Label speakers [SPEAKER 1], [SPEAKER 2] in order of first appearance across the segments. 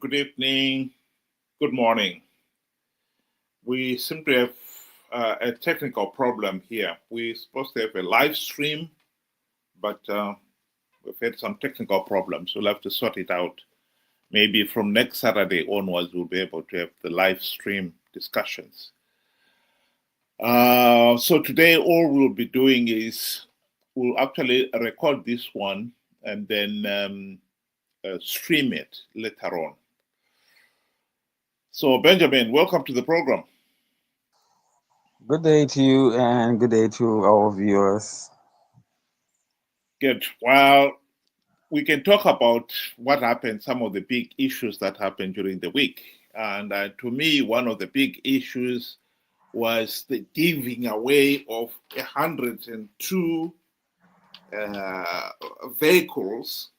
[SPEAKER 1] good evening, good morning. We seem to have a technical problem here. We're supposed to have a live stream, but we've had some technical problems. We'll have to sort it out. Maybe from next Saturday onwards, we'll be able to have the live stream discussions. So today, all we'll be doing is we'll actually record this one and then stream it later on. So, Benjamin, welcome to the program.
[SPEAKER 2] Good day to you and good day to our viewers.
[SPEAKER 1] Good. Well, we can talk about what happened, some of the big issues that happened during the week. And to me, one of the big issues was the giving away of 102 vehicles,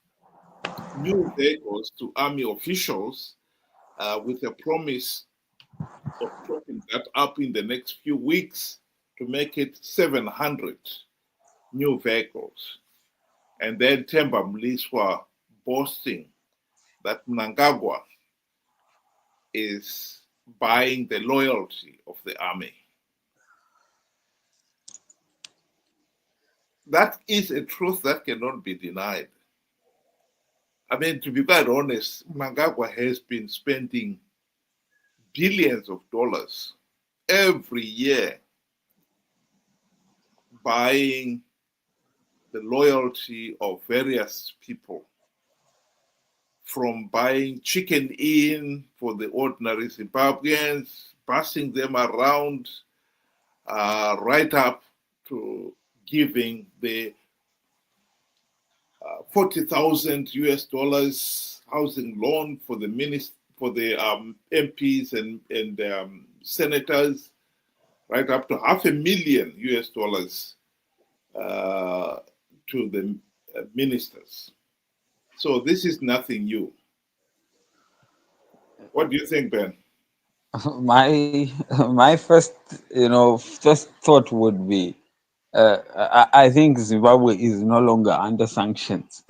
[SPEAKER 1] new vehicles to army officials with a promise of topping that up in the next few weeks to make it 700 new vehicles. And then Themba Mliswa boasting that Mnangagwa is buying the loyalty of the army. That is a truth that cannot be denied. I mean, to be quite honest, Mnangagwa has been spending billions of dollars every year buying the loyalty of various people, from buying chicken in for the ordinary Zimbabweans, passing them around, right up to giving the 40,000 US dollars housing loan for the MPs and senators, right up to $500,000 US dollars to the ministers. So this is nothing new. What do you think, Ben?
[SPEAKER 2] My first thought would be I think Zimbabwe is no longer under sanctions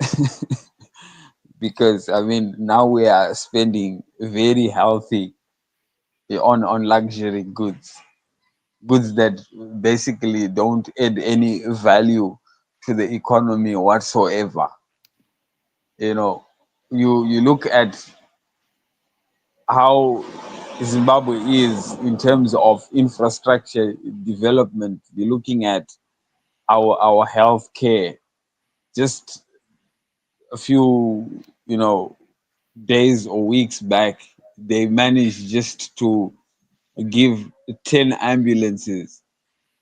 [SPEAKER 2] because I mean now we are spending very healthy on luxury goods that basically don't add any value to the economy whatsoever. You know, you look at how Zimbabwe is in terms of infrastructure development. You're looking at our health care. Just a few, days or weeks back, they managed just to give 10 ambulances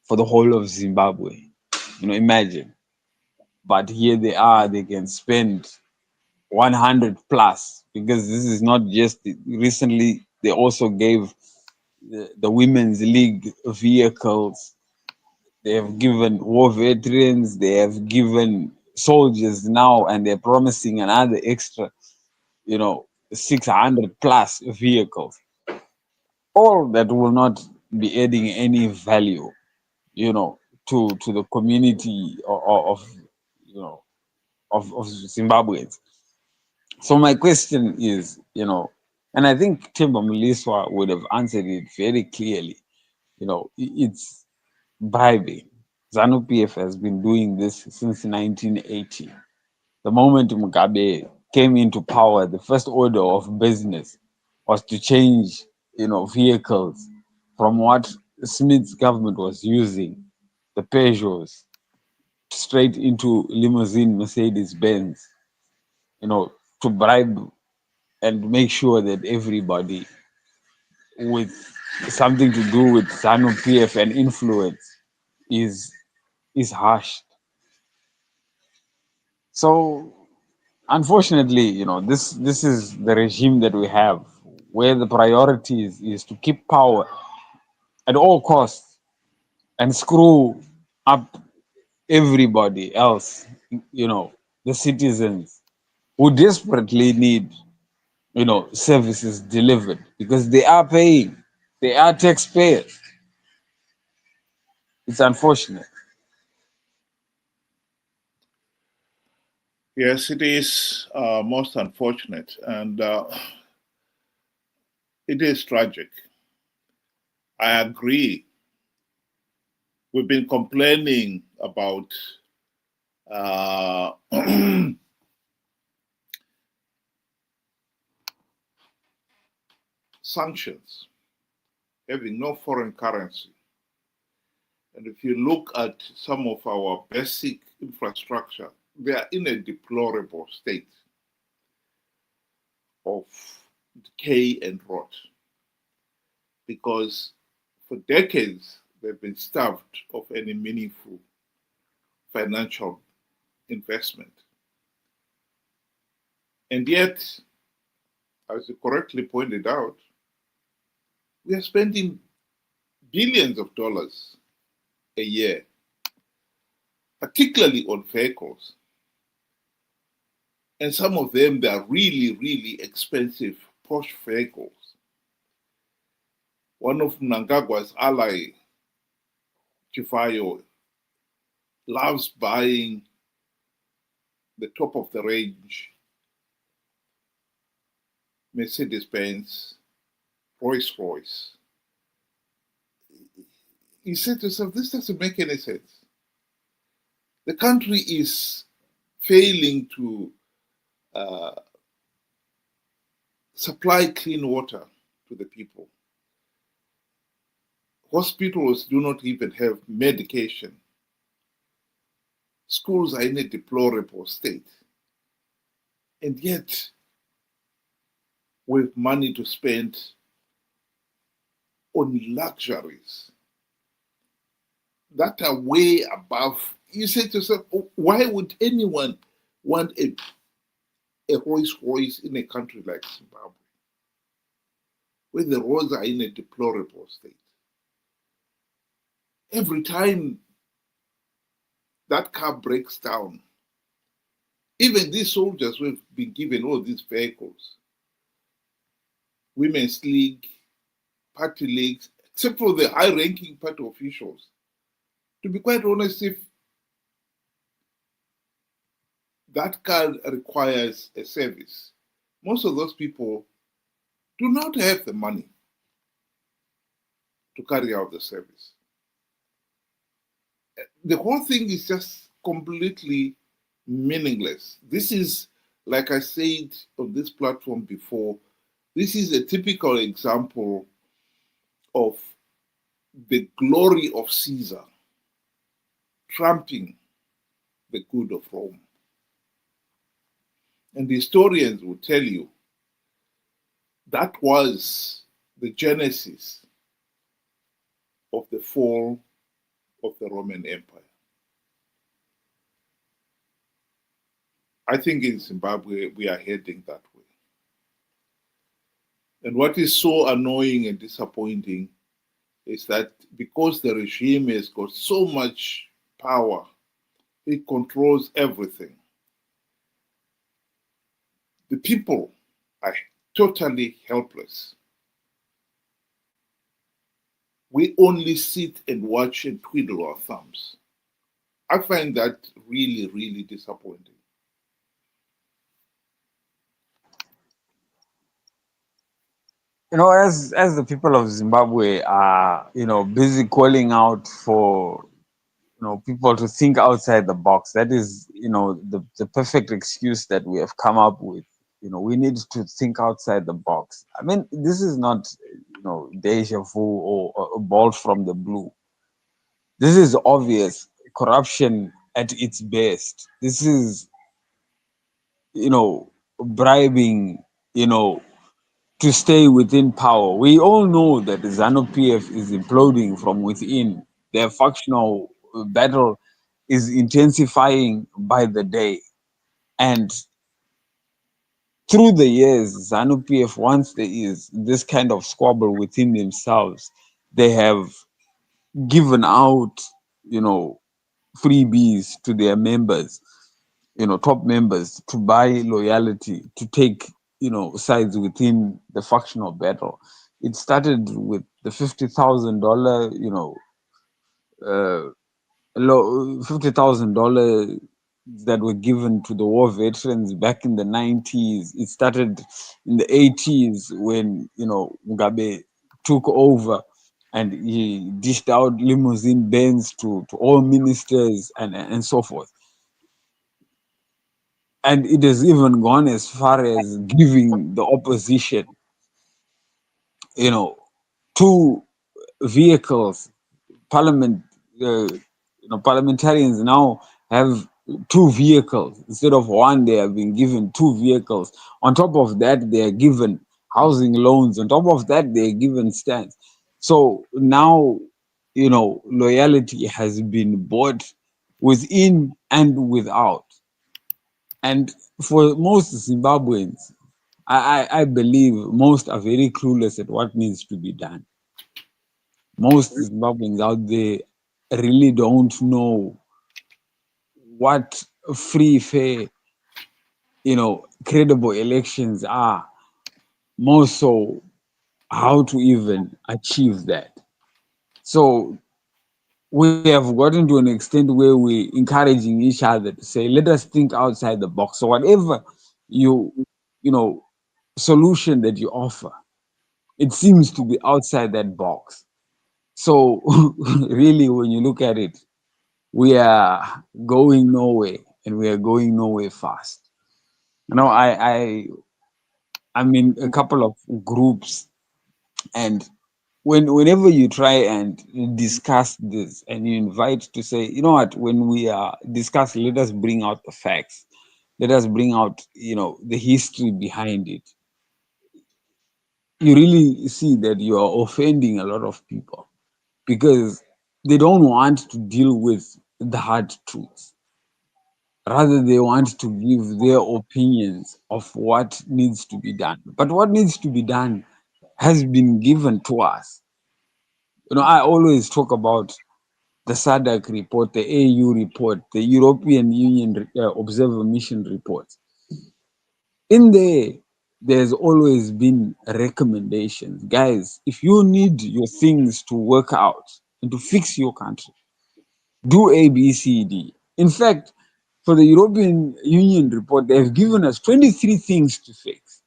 [SPEAKER 2] for the whole of Zimbabwe. Imagine. But here they are, they can spend 100 plus because this is not just recently, they also gave the women's league vehicles. They have given war veterans, they have given soldiers now, and they're promising another extra, 600 plus vehicles. All that will not be adding any value, to the community of Zimbabweans. So my question is, and I think Themba Mliswa would have answered it very clearly. It's bribing. ZANU PF has been doing this since 1980. The moment Mugabe came into power, the first order of business was to change, vehicles from what Smith's government was using, the Peugeots, straight into limousine Mercedes Benz, to bribe and make sure that everybody with something to do with ZANU PF and influence is hushed. So unfortunately, this is the regime that we have, where the priority is to keep power at all costs and screw up everybody else, the citizens who desperately need, services delivered because they are paying, they are taxpayers. It's unfortunate.
[SPEAKER 1] Yes, it is most unfortunate. And It is tragic. I agree. We've been complaining about uh, sanctions, having no foreign currency. And if you look at some of our basic infrastructure, they are in a deplorable state of decay and rot because for decades they've been starved of any meaningful financial investment. And yet, as you correctly pointed out, we are spending billions of dollars a year, particularly on vehicles. And some of them, they are really, really expensive Porsche vehicles. One of Mnangagwa's ally, Chifayo, loves buying the top of the range Mercedes-Benz, Rolls-Royce. He said to himself, this doesn't make any sense. The country is failing to supply clean water to the people. Hospitals do not even have medication. Schools are in a deplorable state. And yet, with money to spend on luxuries that are way above. You say to yourself, why would anyone want a Rolls Royce in a country like Zimbabwe, where the roads are in a deplorable state? Every time that car breaks down, even these soldiers who have been given all these vehicles, Women's League, party leagues, except for the high-ranking party officials, to be quite honest, if that car requires a service, most of those people do not have the money to carry out the service. The whole thing is just completely meaningless. This is, like I said on this platform before, this is a typical example of the glory of Caesar trumping the good of Rome. And the historians will tell you that was the genesis of the fall of the Roman Empire. I think in Zimbabwe we are heading that way. And what is so annoying and disappointing is that because the regime has got so much power, it controls everything. The people are totally helpless. We only sit and watch and twiddle our thumbs. I find that really, really disappointing.
[SPEAKER 2] As the people of Zimbabwe are, busy calling out for, people to think outside the box. That is, the perfect excuse that we have come up with. We need to think outside the box. I mean, this is not, deja vu or a bolt from the blue. This is obvious corruption at its best. This is, bribing, to stay within power. We all know that the ZANU-PF is imploding from within. Their factional battle is intensifying by the day. And through the years, ZANU-PF, once there is this kind of squabble within themselves, they have given out, freebies to their members, top members, to buy loyalty, to take, sides within the factional battle. It started with the $50,000, $50,000 that were given to the war veterans back in the 90s. It started in the 80s when, Mugabe took over and he dished out limousine bands to all ministers and so forth. And it has even gone as far as giving the opposition, you know, two vehicles. Parliament, parliamentarians now have two vehicles instead of one. They have been given two vehicles. On top of that, they are given housing loans. On top of that, they are given stands. So now, loyalty has been bought within and without. And for most Zimbabweans, I believe most are very clueless at what needs to be done. Most Zimbabweans out there really don't know what free, fair, credible elections are. More so, how to even achieve that. So we have gotten to an extent where we're encouraging each other to say, let us think outside the box. So whatever you, you know, solution that you offer, it seems to be outside that box. So really, when you look at it, we are going nowhere, and we are going nowhere fast. I'm in a couple of groups, and whenever you try and discuss this, and you invite to say, you know what, when we are discussing, let us bring out the facts, let us bring out, the history behind it. You really see that you are offending a lot of people because they don't want to deal with the hard truths. Rather, they want to give their opinions of what needs to be done. But what needs to be done has been given to us. I always talk about the SADC report, the AU report, the European Union Observer Mission report. In there, there's always been recommendations. Guys, if you need your things to work out and to fix your country, do A, B, C, D. In fact, for the European Union report, they've given us 23 things to fix.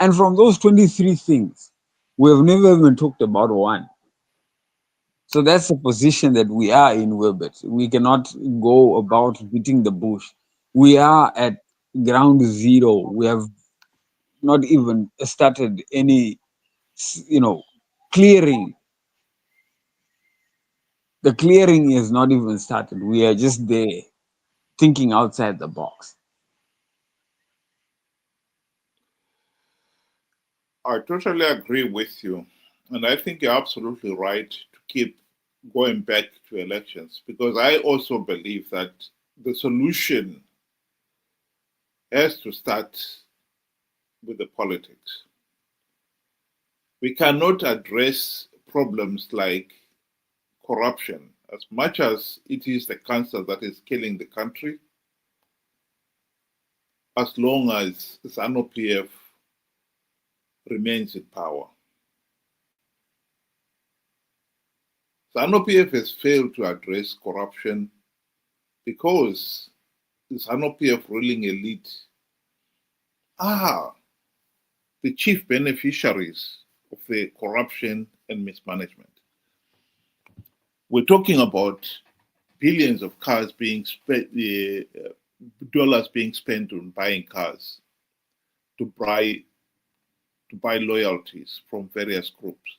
[SPEAKER 2] And from those 23 things, we have never even talked about one. So that's the position that we are in, Wilbert. We cannot go about beating the bush. We are at ground zero. We have not even started any, clearing. The clearing is not even started. We are just there thinking outside the box.
[SPEAKER 1] I totally agree with you. And I think you're absolutely right to keep going back to elections because I also believe that the solution has to start with the politics. We cannot address problems like corruption as much as it is the cancer that is killing the country, as long as ZANU PF remains in power. ZANU PF has failed to address corruption because the ZANU PF ruling elite are the chief beneficiaries of the corruption and mismanagement. We're talking about billions of cars being spent, dollars being spent on buying cars to buy loyalties from various groups.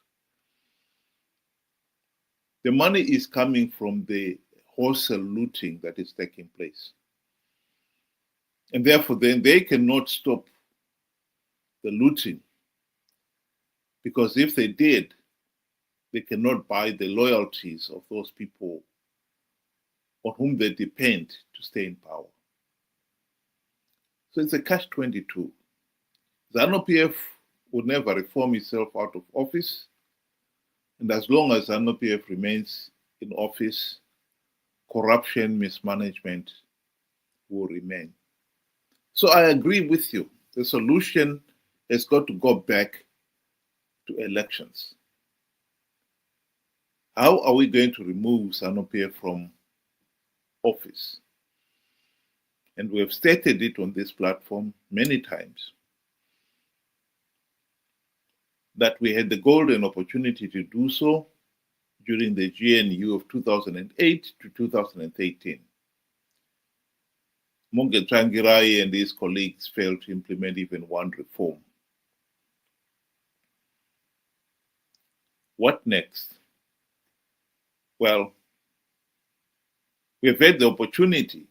[SPEAKER 1] The money is coming from the wholesale looting that is taking place. And therefore, then they cannot stop the looting because if they did, they cannot buy the loyalties of those people on whom they depend to stay in power. So it's a catch-22. ZANU PF would never reform itself out of office. And as long as ZANU PF remains in office, corruption, mismanagement will remain. So I agree with you. The solution has got to go back to elections. How are we going to remove ZANU PF from office? And we have stated it on this platform many times, that we had the golden opportunity to do so during the GNU of 2008 to 2013. Monge Tsvangirai and his colleagues failed to implement even one reform. What next? Well, we've had the opportunity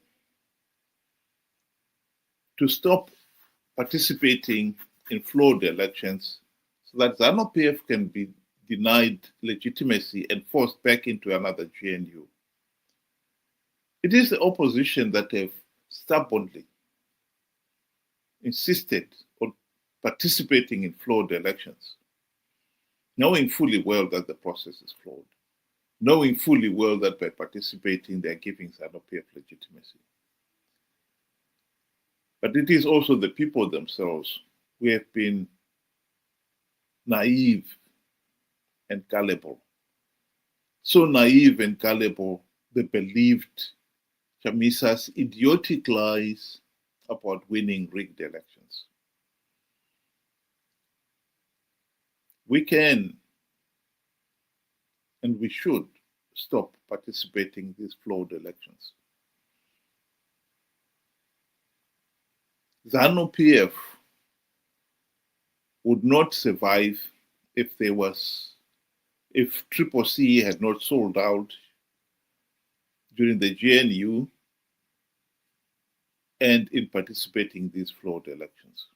[SPEAKER 1] to stop participating in flawed elections so that ZANU-PF can be denied legitimacy and forced back into another GNU. It is the opposition that have stubbornly insisted on participating in flawed elections, knowing fully well that the process is flawed, knowing fully well that by participating they are giving ZANU-PF legitimacy. But it is also the people themselves who have been naive and gullible. So naive and gullible, they believed Chamisa's idiotic lies about winning rigged elections. We can and we should stop participating in these flawed elections. ZANU-PF would not survive if Triple C had not sold out during the GNU and in participating in these flawed elections.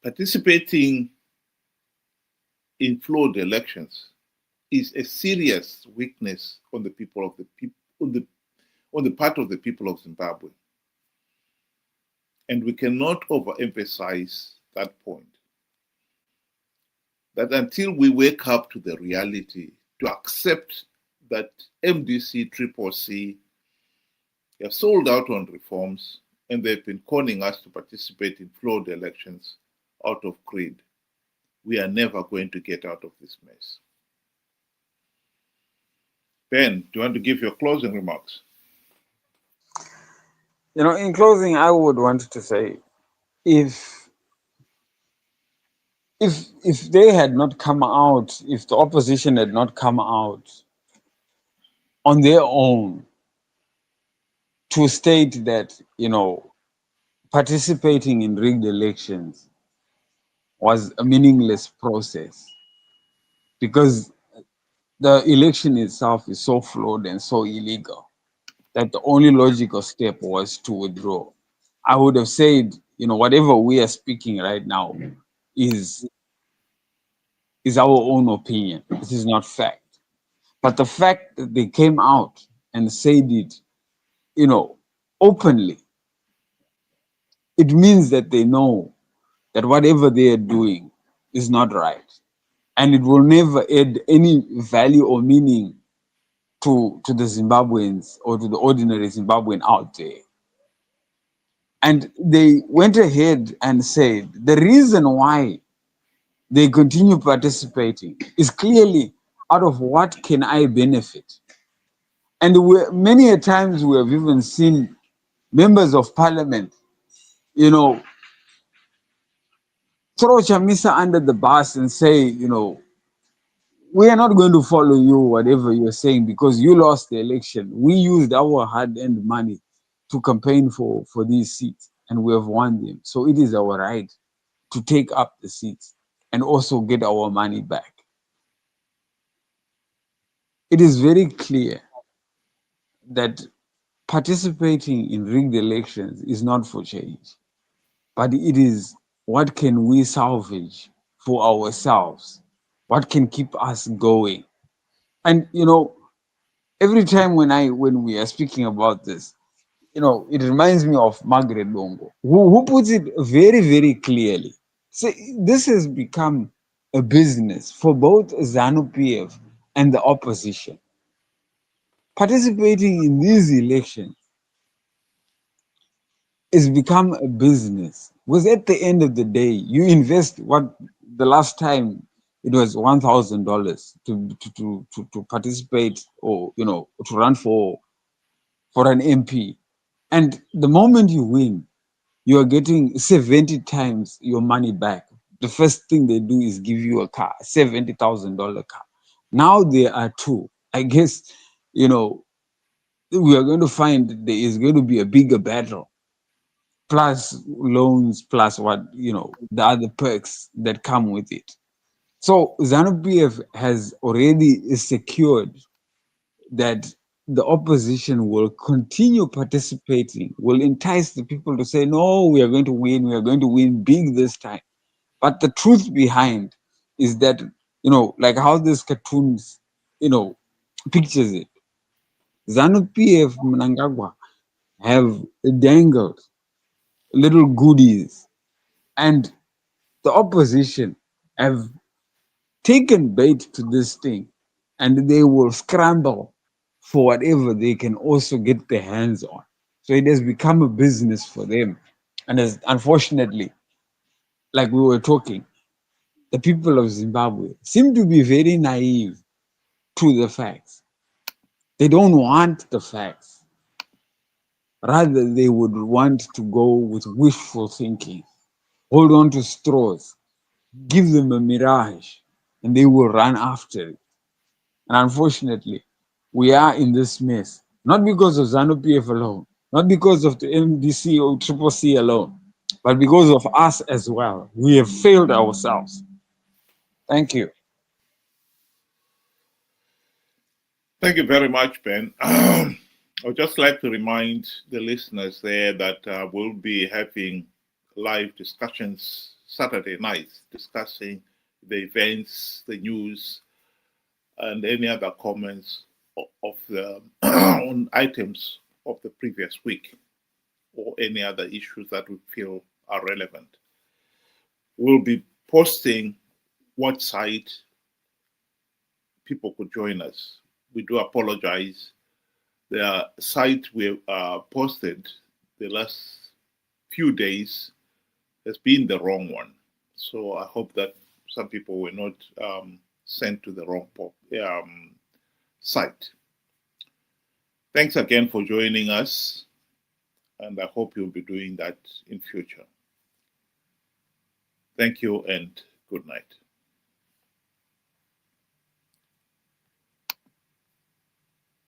[SPEAKER 1] Participating in flawed elections is a serious weakness on the part of the people of Zimbabwe. And we cannot overemphasize that point. That until we wake up to the reality, to accept that MDC, Triple C have sold out on reforms and they've been calling us to participate in flawed elections out of greed, we are never going to get out of this mess. Ben, do you want to give your closing remarks?
[SPEAKER 2] In closing, I would want to say, if they had not come out, if the opposition had not come out on their own to state that, participating in rigged elections was a meaningless process, because the election itself is so flawed and so illegal that the only logical step was to withdraw. I would have said, whatever we are speaking right now is our own opinion. This is not fact. But the fact that they came out and said it, openly, it means that they know that whatever they are doing is not right. And it will never add any value or meaning to the Zimbabweans or to the ordinary Zimbabwean out there. And they went ahead and said the reason why they continue participating is clearly out of what can I benefit. And many a times we have even seen members of parliament, throw Chamisa under the bus and say, we are not going to follow you, whatever you're saying, because you lost the election. We used our hard-earned money to campaign for these seats, and we have won them. So it is our right to take up the seats and also get our money back. It is very clear that participating in rigged elections is not for change, but it is what can we salvage for ourselves, what can keep us going. And every time when we are speaking about this, it reminds me of Margaret Bongo, who puts it very, very clearly. So this has become a business for both ZANU-PF and the opposition. Participating in these elections has become a business, because at the end of the day, you invest what the last time it was $1,000 to participate, or to run for for an MP. And the moment you win, you are getting 70 times your money back. The first thing they do is give you a car, $70,000 car. Now there are two. I guess, you know, we are going to find there is going to be a bigger battle, plus loans, plus what, you know, the other perks that come with it. So ZANU-PF has already secured that the opposition will continue participating, will entice the people to say, no, we are going to win big this time. But the truth behind is that, you know, like how this cartoons, you know, pictures it. ZANU-PF Mnangagwa have dangled little goodies, and the opposition have taken bait to this thing, and they will scramble for whatever they can also get their hands on. So it has become a business for them. And as unfortunately, like we were talking, the people of Zimbabwe seem to be very naive to the facts. They don't want the facts. Rather, they would want to go with wishful thinking, hold on to straws, give them a mirage, and they will run after it. And unfortunately, we are in this mess, not because of ZANU-PF alone, not because of the MDC or Triple C alone, but because of us as well. We have failed ourselves. Thank you.
[SPEAKER 1] Thank you very much, Ben. I would just like to remind the listeners there that we'll be having live discussions Saturday nights discussing the events, the news, and any other comments of the on items of the previous week or any other issues that we feel are relevant. We'll be posting what site people could join us. We do apologize. The site we posted the last few days has been the wrong one. So I hope that some people were not sent to the wrong site. Thanks again for joining us, and I hope you'll be doing that in future. Thank you and good night.